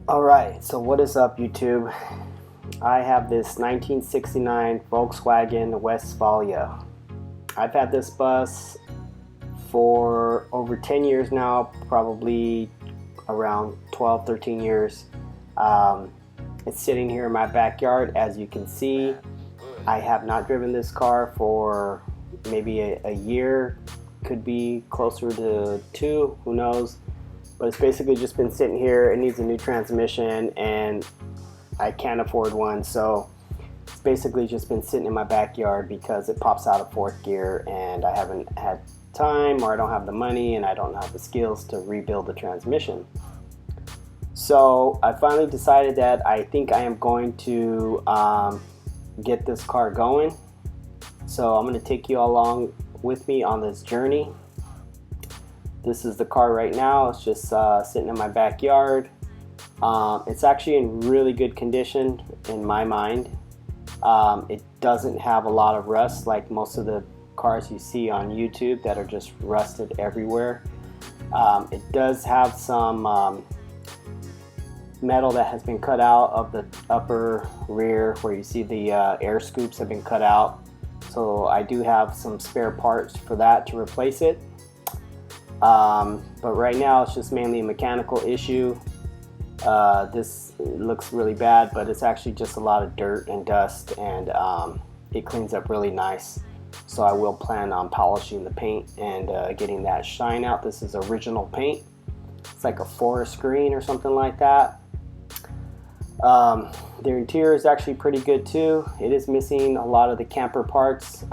Alright, so what is up, YouTube? I have this 1969 Volkswagen Westfalia. I've had this bus for over 10 years now, probably around 12, 13 years. It's sitting here in my backyard. As you can see, I have not driven this car for maybe a year, could be closer to two, who knows. But it's basically just been sitting here. It needs a new transmission and I can't afford one, so it's basically just been sitting in my backyard because it pops out of fourth gear and I haven't had time, or I don't have the money, and I don't have the skills to rebuild the transmission. So I finally decided that I think I am going to get this car going. So I'm going to take you along with me on this journey. This is the car right now. It's just sitting in my backyard. It's actually in really good condition in my mind. It doesn't have a lot of rust like most of the cars you see on YouTube that are just rusted everywhere. It does have some metal that has been cut out of the upper rear where you see the air scoops have been cut out. So I do have some spare parts for that to replace it. But right now it's just mainly a mechanical issue. This looks really bad, but it's actually just a lot of dirt and dust, and it cleans up really nice. So I will plan on polishing the paint and getting that shine out. This is original paint. It's like a forest green or something like that. The interior is actually pretty good too. It is missing a lot of the camper parts.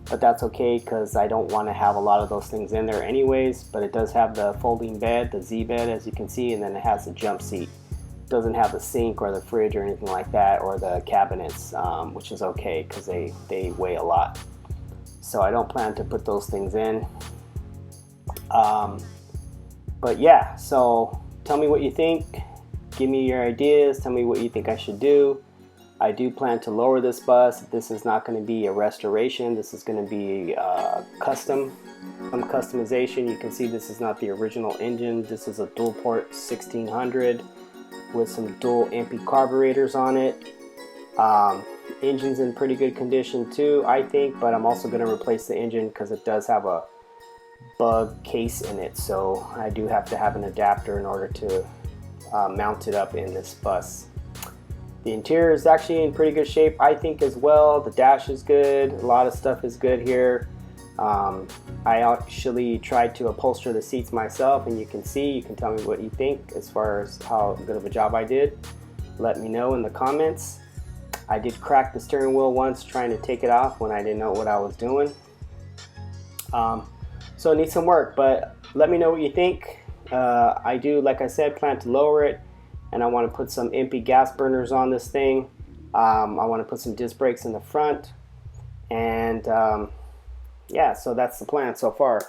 But that's okay because I don't want to have a lot of those things in there anyways. But it does have the folding bed, the Z bed, as you can see, and then it has the jump seat. It doesn't have the sink or the fridge or anything like that, or the cabinets, which is okay because they weigh a lot. So I don't plan to put those things in. But yeah, so tell me what you think. Give me your ideas. Tell me what you think I should do. I do plan to lower this bus. This is not going to be a restoration. This is going to be custom. Some customization. You can see this is not the original engine. This is a dual port 1600 with some dual MP carburetors on it. Engine's in pretty good condition too, I think, but I'm also going to replace the engine because it does have a bug case in it. So I do have to have an adapter in order to mount it up in this bus. The interior is actually in pretty good shape, I think, as well. The dash is good. A lot of stuff is good here. I actually tried to upholster the seats myself, and you can see, you can tell me what you think as far as how good of a job I did. Let me know in the comments. I did crack the steering wheel once trying to take it off when I didn't know what I was doing. So it needs some work, but let me know what you think. I do, like I said, plan to lower it. And I want to put some empty gas burners on this thing. I want to put some disc brakes in the front. And yeah, so that's the plan so far.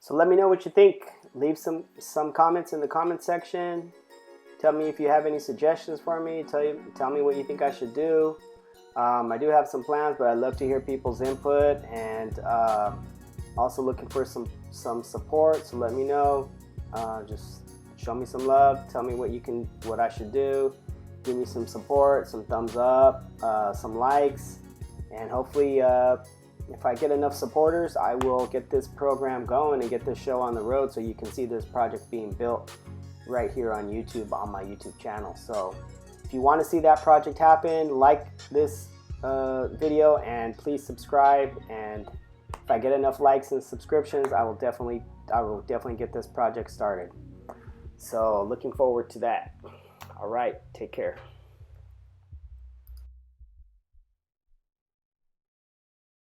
So let me know what you think. Leave some comments in the comment section. Tell me if you have any suggestions for me. Tell me what you think I should do. I do have some plans, but I'd love to hear people's input. And also looking for some support, so let me know. Just show me some love. Tell me what I should do. Give me some support, some thumbs up, some likes, and hopefully, if I get enough supporters, I will get this program going and get this show on the road, so you can see this project being built right here on YouTube, on my YouTube channel. So, if you want to see that project happen, like this video and please subscribe. And if I get enough likes and subscriptions, I will definitely get this project started. So looking forward to that. All right, take care.